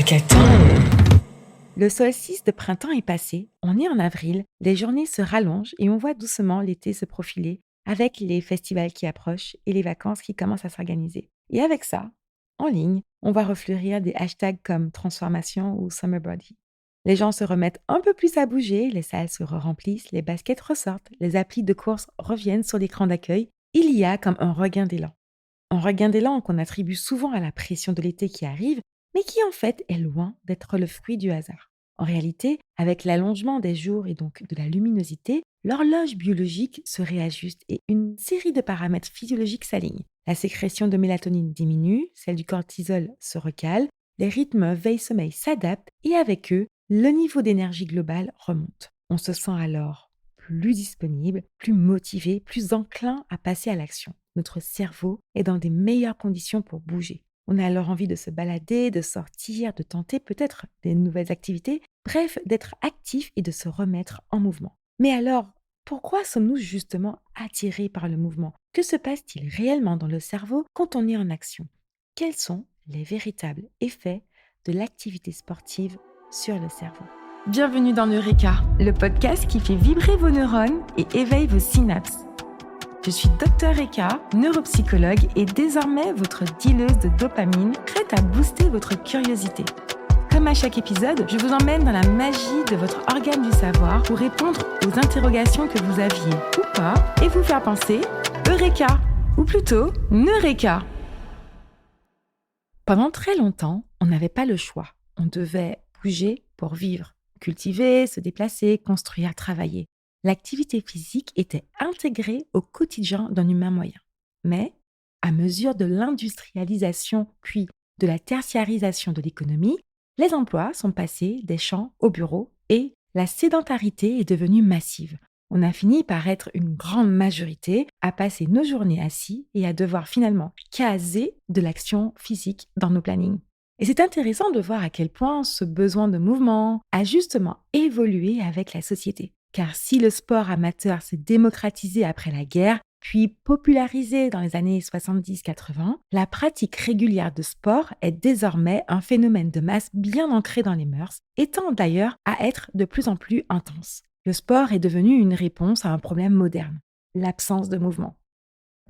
Hackathon. Le solstice de printemps est passé, on est en avril, les journées se rallongent et on voit doucement l'été se profiler avec les festivals qui approchent et les vacances qui commencent à s'organiser. Et avec ça, en ligne, on va refleurir des hashtags comme transformation ou summer body. Les gens se remettent un peu plus à bouger, les salles se remplissent, les baskets ressortent, les applis de course reviennent sur l'écran d'accueil. Il y a comme un regain d'élan. Un regain d'élan qu'on attribue souvent à la pression de l'été qui arrive, mais qui en fait est loin d'être le fruit du hasard. En réalité, avec l'allongement des jours et donc de la luminosité, l'horloge biologique se réajuste et une série de paramètres physiologiques s'alignent. La sécrétion de mélatonine diminue, celle du cortisol se recale, les rythmes veille-sommeil s'adaptent et avec eux, le niveau d'énergie global remonte. On se sent alors plus disponible, plus motivé, plus enclin à passer à l'action. Notre cerveau est dans des meilleures conditions pour bouger. On a alors envie de se balader, de sortir, de tenter peut-être des nouvelles activités, bref, d'être actif et de se remettre en mouvement. Mais alors, pourquoi sommes-nous justement attirés par le mouvement? Que se passe-t-il réellement dans le cerveau quand on est en action? Quels sont les véritables effets de l'activité sportive sur le cerveau? Bienvenue dans Eureka, le podcast qui fait vibrer vos neurones et éveille vos synapses. Je suis Dr Eka, neuropsychologue et désormais votre dealeuse de dopamine, prête à booster votre curiosité. Comme à chaque épisode, je vous emmène dans la magie de votre organe du savoir pour répondre aux interrogations que vous aviez ou pas et vous faire penser Eureka, ou plutôt Neureka. Pendant très longtemps, on n'avait pas le choix. On devait bouger pour vivre, cultiver, se déplacer, construire, travailler. L'activité physique était intégrée au quotidien d'un humain moyen. Mais, à mesure de l'industrialisation puis de la tertiarisation de l'économie, les emplois sont passés des champs au bureau et la sédentarité est devenue massive. On a fini par être une grande majorité à passer nos journées assis et à devoir finalement caser de l'action physique dans nos plannings. Et c'est intéressant de voir à quel point ce besoin de mouvement a justement évolué avec la société. Car si le sport amateur s'est démocratisé après la guerre, puis popularisé dans les années 70-80, la pratique régulière de sport est désormais un phénomène de masse bien ancré dans les mœurs, étant d'ailleurs à être de plus en plus intense. Le sport est devenu une réponse à un problème moderne, l'absence de mouvement.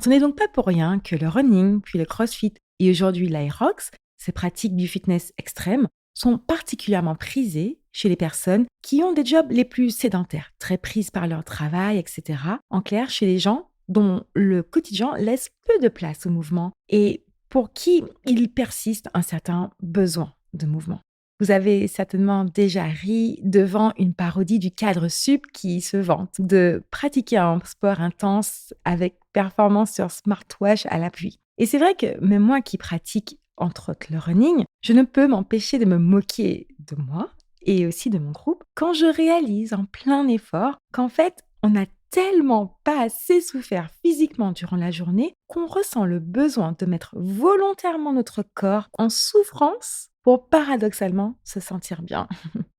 Ce n'est donc pas pour rien que le running, puis le crossfit et aujourd'hui l'aerox, ces pratiques du fitness extrême, sont particulièrement prisées chez les personnes qui ont des jobs les plus sédentaires, très prises par leur travail, etc. En clair, chez les gens dont le quotidien laisse peu de place au mouvement et pour qui il persiste un certain besoin de mouvement. Vous avez certainement déjà ri devant une parodie du cadre sup qui se vante de pratiquer un sport intense avec performance sur smartwatch à l'appui. Et c'est vrai que même moi qui pratique entre autres le running, je ne peux m'empêcher de me moquer de moi et aussi de mon groupe quand je réalise en plein effort qu'en fait, on n'a tellement pas assez souffert physiquement durant la journée qu'on ressent le besoin de mettre volontairement notre corps en souffrance pour paradoxalement se sentir bien.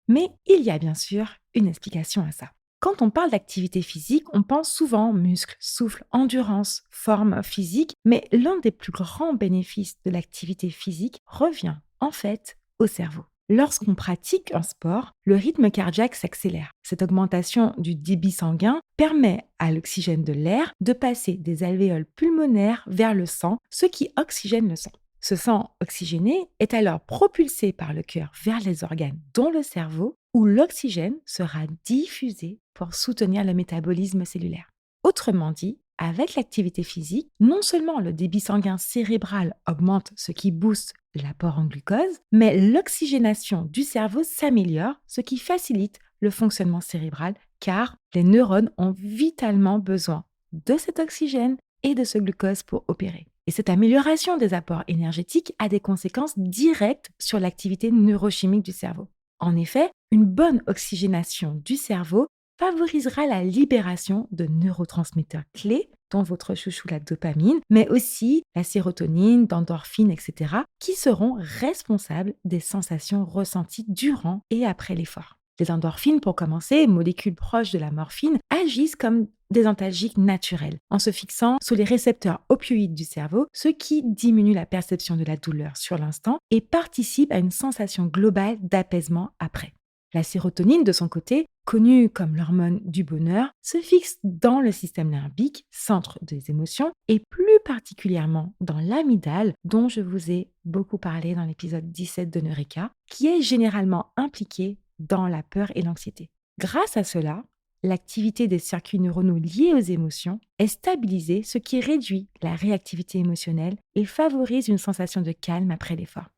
Mais il y a bien sûr une explication à ça. Quand on parle d'activité physique, on pense souvent muscles, souffle, endurance, forme physique, mais l'un des plus grands bénéfices de l'activité physique revient en fait au cerveau. Lorsqu'on pratique un sport, le rythme cardiaque s'accélère. Cette augmentation du débit sanguin permet à l'oxygène de l'air de passer des alvéoles pulmonaires vers le sang, ce qui oxygène le sang. Ce sang oxygéné est alors propulsé par le cœur vers les organes, dont le cerveau, où l'oxygène sera diffusé pour soutenir le métabolisme cellulaire. Autrement dit, avec l'activité physique, non seulement le débit sanguin cérébral augmente, ce qui booste l'apport en glucose, mais l'oxygénation du cerveau s'améliore, ce qui facilite le fonctionnement cérébral, car les neurones ont vitalement besoin de cet oxygène et de ce glucose pour opérer. Et cette amélioration des apports énergétiques a des conséquences directes sur l'activité neurochimique du cerveau. En effet, une bonne oxygénation du cerveau favorisera la libération de neurotransmetteurs clés, dont votre chouchou la dopamine, mais aussi la sérotonine, d'endorphines, etc., qui seront responsables des sensations ressenties durant et après l'effort. Les endorphines, pour commencer, molécules proches de la morphine, agissent comme des antalgiques naturels, en se fixant sur les récepteurs opioïdes du cerveau, ce qui diminue la perception de la douleur sur l'instant et participe à une sensation globale d'apaisement après. La sérotonine, de son côté, connue comme l'hormone du bonheur, se fixe dans le système limbique, centre des émotions, et plus particulièrement dans l'amygdale, dont je vous ai beaucoup parlé dans l'épisode 17 de Neureka, qui est généralement impliquée dans la peur et l'anxiété. Grâce à cela, l'activité des circuits neuronaux liés aux émotions est stabilisée, ce qui réduit la réactivité émotionnelle et favorise une sensation de calme après l'effort.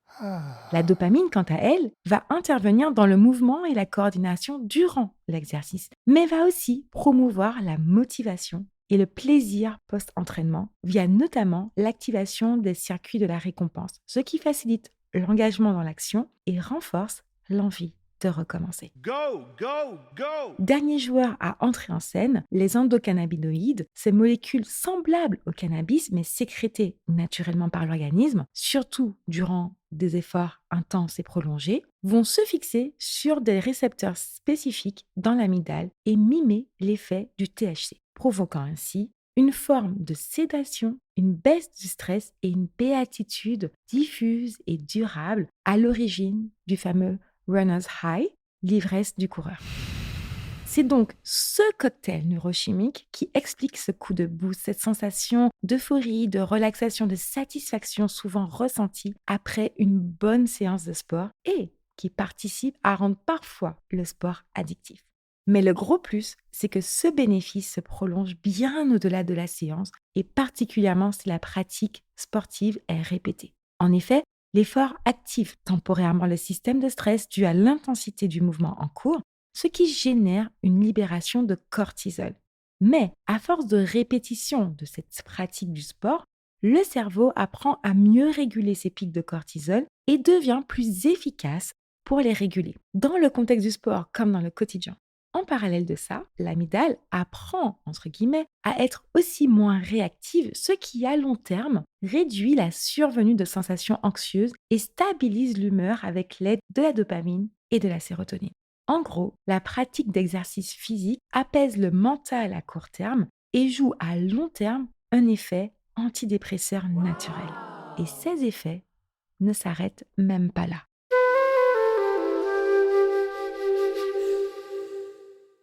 La dopamine, quant à elle, va intervenir dans le mouvement et la coordination durant l'exercice, mais va aussi promouvoir la motivation et le plaisir post-entraînement via notamment l'activation des circuits de la récompense, ce qui facilite l'engagement dans l'action et renforce l'envie de recommencer. Go, go, go! Dernier joueur à entrer en scène, les endocannabinoïdes, ces molécules semblables au cannabis mais sécrétées naturellement par l'organisme, surtout durant des efforts intenses et prolongés, vont se fixer sur des récepteurs spécifiques dans l'amygdale et mimer l'effet du THC, provoquant ainsi une forme de sédation, une baisse du stress et une béatitude diffuse et durable à l'origine du fameux runner's high, l'ivresse du coureur. C'est donc ce cocktail neurochimique qui explique ce coup de boost, cette sensation d'euphorie, de relaxation, de satisfaction souvent ressentie après une bonne séance de sport et qui participe à rendre parfois le sport addictif. Mais le gros plus, c'est que ce bénéfice se prolonge bien au-delà de la séance et particulièrement si la pratique sportive est répétée. En effet, l'effort active temporairement le système de stress dû à l'intensité du mouvement en cours, ce qui génère une libération de cortisol. Mais à force de répétition de cette pratique du sport, le cerveau apprend à mieux réguler ses pics de cortisol et devient plus efficace pour les réguler, dans le contexte du sport comme dans le quotidien. En parallèle de ça, l'amygdale apprend, entre guillemets, à être aussi moins réactive, ce qui, à long terme, réduit la survenue de sensations anxieuses et stabilise l'humeur avec l'aide de la dopamine et de la sérotonine. En gros, la pratique d'exercice physique apaise le mental à court terme et joue à long terme un effet antidépresseur naturel. Et ces effets ne s'arrêtent même pas là.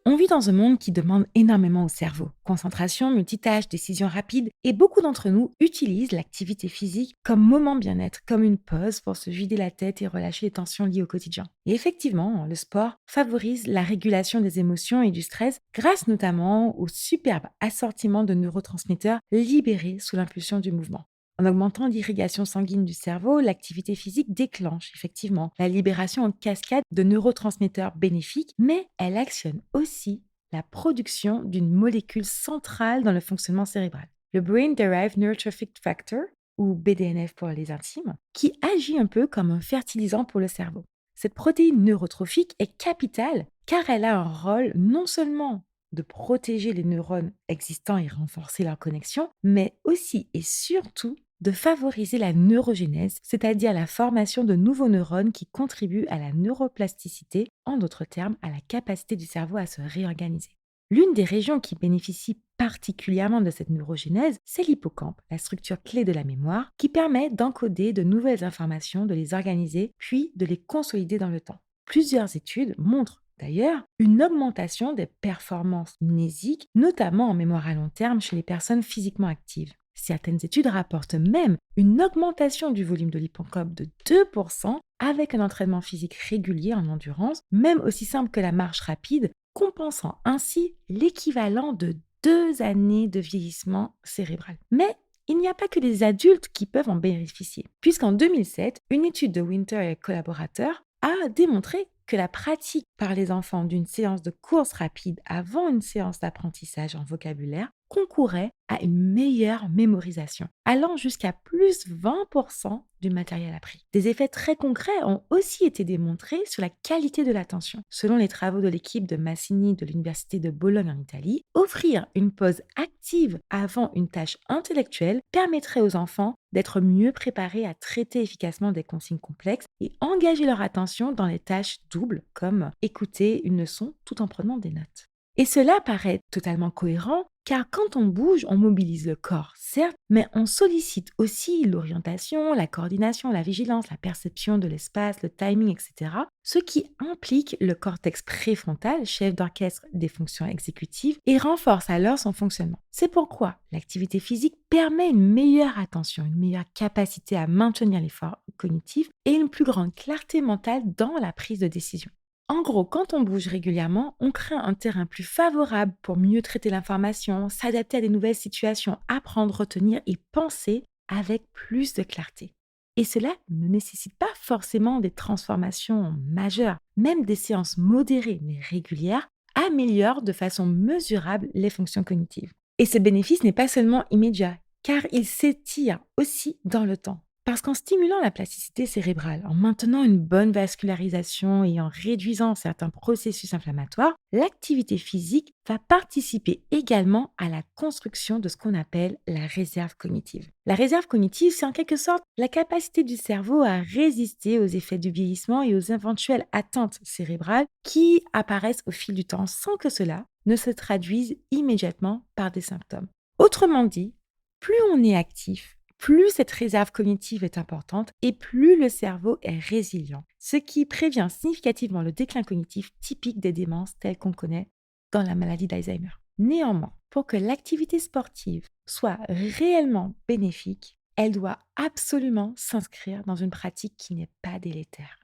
On vit dans un monde qui demande énormément au cerveau. Concentration, multitâche, décision rapide, et beaucoup d'entre nous utilisent l'activité physique comme moment bien-être, comme une pause pour se vider la tête et relâcher les tensions liées au quotidien. Et effectivement, le sport favorise la régulation des émotions et du stress grâce notamment au superbe assortiment de neurotransmetteurs libérés sous l'impulsion du mouvement. En augmentant l'irrigation sanguine du cerveau, l'activité physique déclenche effectivement la libération en cascade de neurotransmetteurs bénéfiques, mais elle actionne aussi la production d'une molécule centrale dans le fonctionnement cérébral, le Brain Derived Neurotrophic Factor, ou BDNF pour les intimes, qui agit un peu comme un fertilisant pour le cerveau. Cette protéine neurotrophique est capitale car elle a un rôle non seulement de protéger les neurones existants et renforcer leur connexion, mais aussi et surtout de favoriser la neurogénèse, c'est-à-dire la formation de nouveaux neurones qui contribuent à la neuroplasticité, en d'autres termes, à la capacité du cerveau à se réorganiser. L'une des régions qui bénéficie particulièrement de cette neurogénèse, c'est l'hippocampe, la structure clé de la mémoire, qui permet d'encoder de nouvelles informations, de les organiser, puis de les consolider dans le temps. Plusieurs études montrent d'ailleurs une augmentation des performances mnésiques, notamment en mémoire à long terme chez les personnes physiquement actives. Certaines études rapportent même une augmentation du volume de l'hippocampe de 2% avec un entraînement physique régulier en endurance, même aussi simple que la marche rapide, compensant ainsi l'équivalent de 2 années de vieillissement cérébral. Mais il n'y a pas que les adultes qui peuvent en bénéficier, puisqu'en 2007, une étude de Winter et collaborateurs a démontré que la pratique par les enfants d'une séance de course rapide avant une séance d'apprentissage en vocabulaire concourait à une meilleure mémorisation, allant jusqu'à plus 20% du matériel appris. Des effets très concrets ont aussi été démontrés sur la qualité de l'attention. Selon les travaux de l'équipe de Massini de l'Université de Bologne en Italie, offrir une pause active avant une tâche intellectuelle permettrait aux enfants d'être mieux préparés à traiter efficacement des consignes complexes et engager leur attention dans les tâches doubles comme écouter une leçon tout en prenant des notes. Et cela paraît totalement cohérent car quand on bouge, on mobilise le corps, certes, mais on sollicite aussi l'orientation, la coordination, la vigilance, la perception de l'espace, le timing, etc. Ce qui implique le cortex préfrontal, chef d'orchestre des fonctions exécutives, et renforce alors son fonctionnement. C'est pourquoi l'activité physique permet une meilleure attention, une meilleure capacité à maintenir l'effort cognitif et une plus grande clarté mentale dans la prise de décision. En gros, quand on bouge régulièrement, on crée un terrain plus favorable pour mieux traiter l'information, s'adapter à des nouvelles situations, apprendre, retenir et penser avec plus de clarté. Et cela ne nécessite pas forcément des transformations majeures. Même des séances modérées mais régulières améliorent de façon mesurable les fonctions cognitives. Et ce bénéfice n'est pas seulement immédiat, car il s'étire aussi dans le temps. Parce qu'en stimulant la plasticité cérébrale, en maintenant une bonne vascularisation et en réduisant certains processus inflammatoires, l'activité physique va participer également à la construction de ce qu'on appelle la réserve cognitive. La réserve cognitive, c'est en quelque sorte la capacité du cerveau à résister aux effets du vieillissement et aux éventuelles atteintes cérébrales qui apparaissent au fil du temps sans que cela ne se traduise immédiatement par des symptômes. Autrement dit, plus on est actif, plus cette réserve cognitive est importante et plus le cerveau est résilient, ce qui prévient significativement le déclin cognitif typique des démences telles qu'on connaît dans la maladie d'Alzheimer. Néanmoins, pour que l'activité sportive soit réellement bénéfique, elle doit absolument s'inscrire dans une pratique qui n'est pas délétère.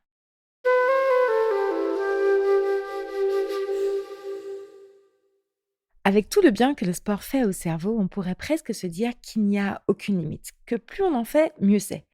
Avec tout le bien que le sport fait au cerveau, on pourrait presque se dire qu'il n'y a aucune limite, que plus on en fait, mieux c'est.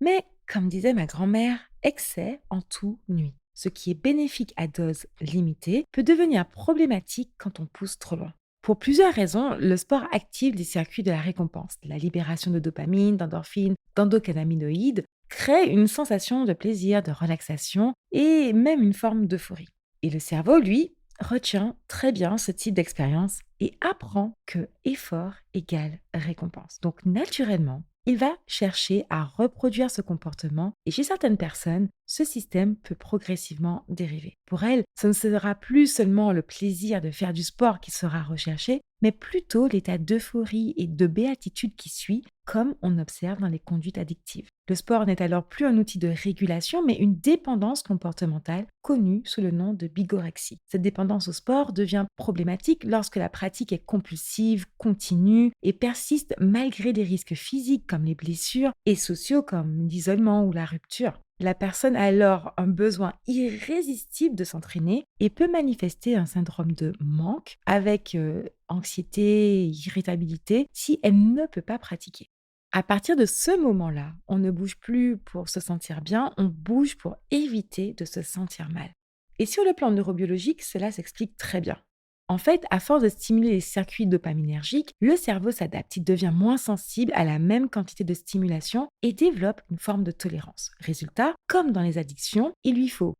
Mais, comme disait ma grand-mère, excès en tout nuit. Ce qui est bénéfique à dose limitée peut devenir problématique quand on pousse trop loin. Pour plusieurs raisons, le sport active les circuits de la récompense. La libération de dopamine, d'endorphines, d'endocannabinoïdes crée une sensation de plaisir, de relaxation et même une forme d'euphorie. Et le cerveau, lui, retient très bien ce type d'expérience et apprend que effort égale récompense. Donc naturellement, il va chercher à reproduire ce comportement et chez certaines personnes, ce système peut progressivement dériver. Pour elles, ce ne sera plus seulement le plaisir de faire du sport qui sera recherché, mais plutôt l'état d'euphorie et de béatitude qui suit, comme on observe dans les conduites addictives. Le sport n'est alors plus un outil de régulation, mais une dépendance comportementale connue sous le nom de bigorexie. Cette dépendance au sport devient problématique lorsque la pratique est compulsive, continue et persiste malgré des risques physiques comme les blessures et sociaux comme l'isolement ou la rupture. La personne a alors un besoin irrésistible de s'entraîner et peut manifester un syndrome de manque avec anxiété, irritabilité si elle ne peut pas pratiquer. À partir de ce moment-là, on ne bouge plus pour se sentir bien, on bouge pour éviter de se sentir mal. Et sur le plan neurobiologique, cela s'explique très bien. En fait, à force de stimuler les circuits dopaminergiques, le cerveau s'adapte, il devient moins sensible à la même quantité de stimulation et développe une forme de tolérance. Résultat, comme dans les addictions, il lui faut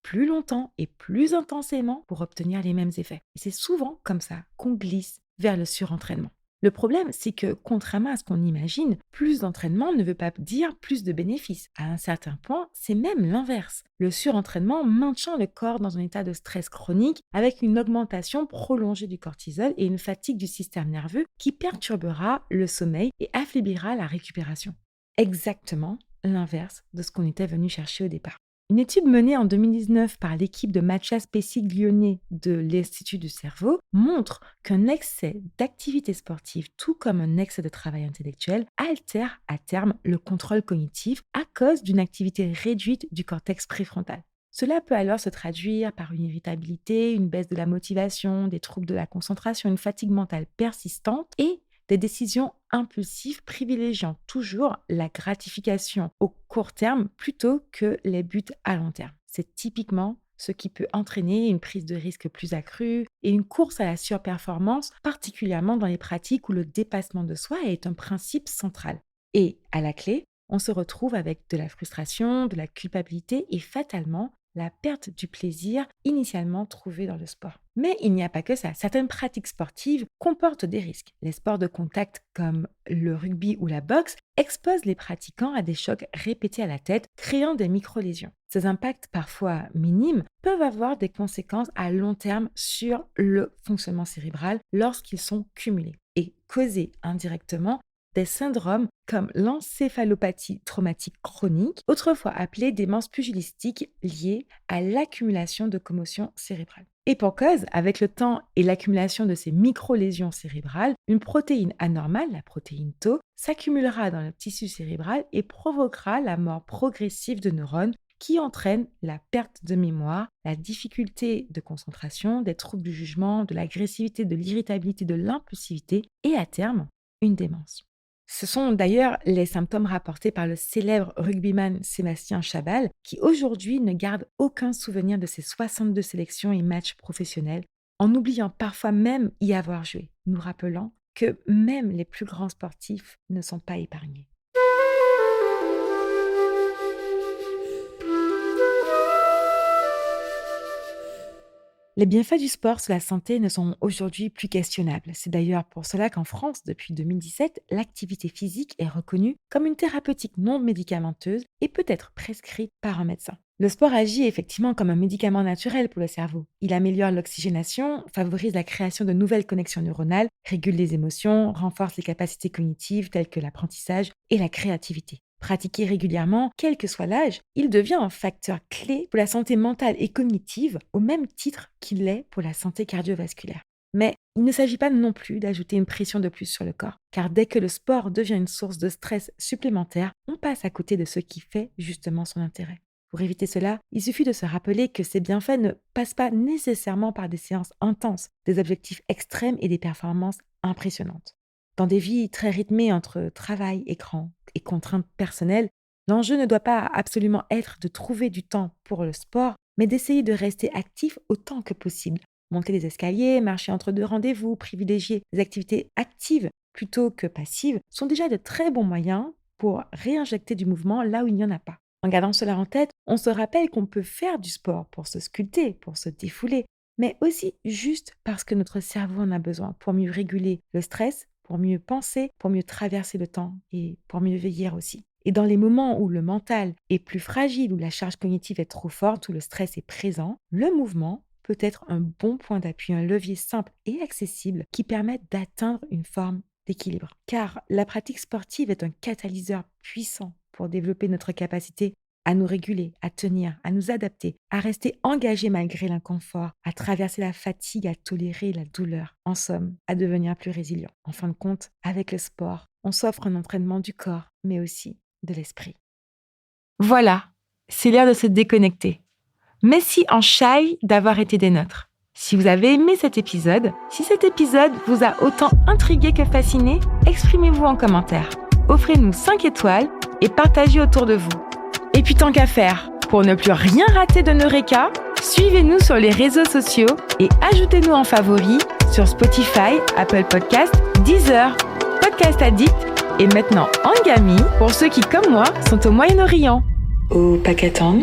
plus longtemps et plus intensément pour obtenir les mêmes effets. Et c'est souvent comme ça qu'on glisse vers le surentraînement. Le problème, c'est que, contrairement à ce qu'on imagine, plus d'entraînement ne veut pas dire plus de bénéfices. À un certain point, c'est même l'inverse. Le surentraînement maintient le corps dans un état de stress chronique avec une augmentation prolongée du cortisol et une fatigue du système nerveux qui perturbera le sommeil et affaiblira la récupération. Exactement l'inverse de ce qu'on était venu chercher au départ. Une étude menée en 2019 par l'équipe de Mathias Pessiglione de l'Institut du cerveau montre qu'un excès d'activité sportive, tout comme un excès de travail intellectuel, altère à terme le contrôle cognitif à cause d'une activité réduite du cortex préfrontal. Cela peut alors se traduire par une irritabilité, une baisse de la motivation, des troubles de la concentration, une fatigue mentale persistante et des décisions impulsives privilégiant toujours la gratification au court terme plutôt que les buts à long terme. C'est typiquement ce qui peut entraîner une prise de risque plus accrue et une course à la surperformance, particulièrement dans les pratiques où le dépassement de soi est un principe central. Et à la clé, on se retrouve avec de la frustration, de la culpabilité et fatalement la perte du plaisir initialement trouvé dans le sport. Mais il n'y a pas que ça. Certaines pratiques sportives comportent des risques. Les sports de contact comme le rugby ou la boxe expose les pratiquants à des chocs répétés à la tête, créant des micro-lésions. Ces impacts, parfois minimes, peuvent avoir des conséquences à long terme sur le fonctionnement cérébral lorsqu'ils sont cumulés et causer indirectement des syndromes comme l'encéphalopathie traumatique chronique, autrefois appelée démence pugilistique liée à l'accumulation de commotions cérébrales. Et pour cause, avec le temps et l'accumulation de ces micro-lésions cérébrales, une protéine anormale, la protéine Tau, s'accumulera dans le tissu cérébral et provoquera la mort progressive de neurones qui entraîne la perte de mémoire, la difficulté de concentration, des troubles du jugement, de l'agressivité, de l'irritabilité, de l'impulsivité et à terme, une démence. Ce sont d'ailleurs les symptômes rapportés par le célèbre rugbyman Sébastien Chabal, qui aujourd'hui ne garde aucun souvenir de ses 62 sélections et matchs professionnels, en oubliant parfois même y avoir joué, nous rappelant que même les plus grands sportifs ne sont pas épargnés. Les bienfaits du sport sur la santé ne sont aujourd'hui plus questionnables. C'est d'ailleurs pour cela qu'en France, depuis 2017, l'activité physique est reconnue comme une thérapeutique non médicamenteuse et peut être prescrite par un médecin. Le sport agit effectivement comme un médicament naturel pour le cerveau. Il améliore l'oxygénation, favorise la création de nouvelles connexions neuronales, régule les émotions, renforce les capacités cognitives telles que l'apprentissage et la créativité. Pratiqué régulièrement, quel que soit l'âge, il devient un facteur clé pour la santé mentale et cognitive au même titre qu'il l'est pour la santé cardiovasculaire. Mais il ne s'agit pas non plus d'ajouter une pression de plus sur le corps, car dès que le sport devient une source de stress supplémentaire, on passe à côté de ce qui fait justement son intérêt. Pour éviter cela, il suffit de se rappeler que ces bienfaits ne passent pas nécessairement par des séances intenses, des objectifs extrêmes et des performances impressionnantes. Dans des vies très rythmées entre travail, écran et contraintes personnelles, l'enjeu ne doit pas absolument être de trouver du temps pour le sport, mais d'essayer de rester actif autant que possible. Monter les escaliers, marcher entre deux rendez-vous, privilégier des activités actives plutôt que passives sont déjà de très bons moyens pour réinjecter du mouvement là où il n'y en a pas. En gardant cela en tête, on se rappelle qu'on peut faire du sport pour se sculpter, pour se défouler, mais aussi juste parce que notre cerveau en a besoin pour mieux réguler le stress, pour mieux penser, pour mieux traverser le temps et pour mieux veiller aussi. Et dans les moments où le mental est plus fragile, où la charge cognitive est trop forte, où le stress est présent, le mouvement peut être un bon point d'appui, un levier simple et accessible qui permet d'atteindre une forme d'équilibre. Car la pratique sportive est un catalyseur puissant pour développer notre capacité à nous réguler, à tenir, à nous adapter, à rester engagés malgré l'inconfort, à traverser la fatigue, à tolérer la douleur. En somme, à devenir plus résilient. En fin de compte, avec le sport, on s'offre un entraînement du corps, mais aussi de l'esprit. Voilà, c'est l'heure de se déconnecter. Merci en Shai d'avoir été des nôtres. Si vous avez aimé cet épisode, si cet épisode vous a autant intrigué que fasciné, exprimez-vous en commentaire. Offrez-nous 5 étoiles et partagez autour de vous. Et puis tant qu'à faire, pour ne plus rien rater de Neureka, suivez-nous sur les réseaux sociaux et ajoutez-nous en favoris sur Spotify, Apple Podcasts, Deezer, Podcast Addict et maintenant Angami pour ceux qui, comme moi, sont au Moyen-Orient. Au Pakistan,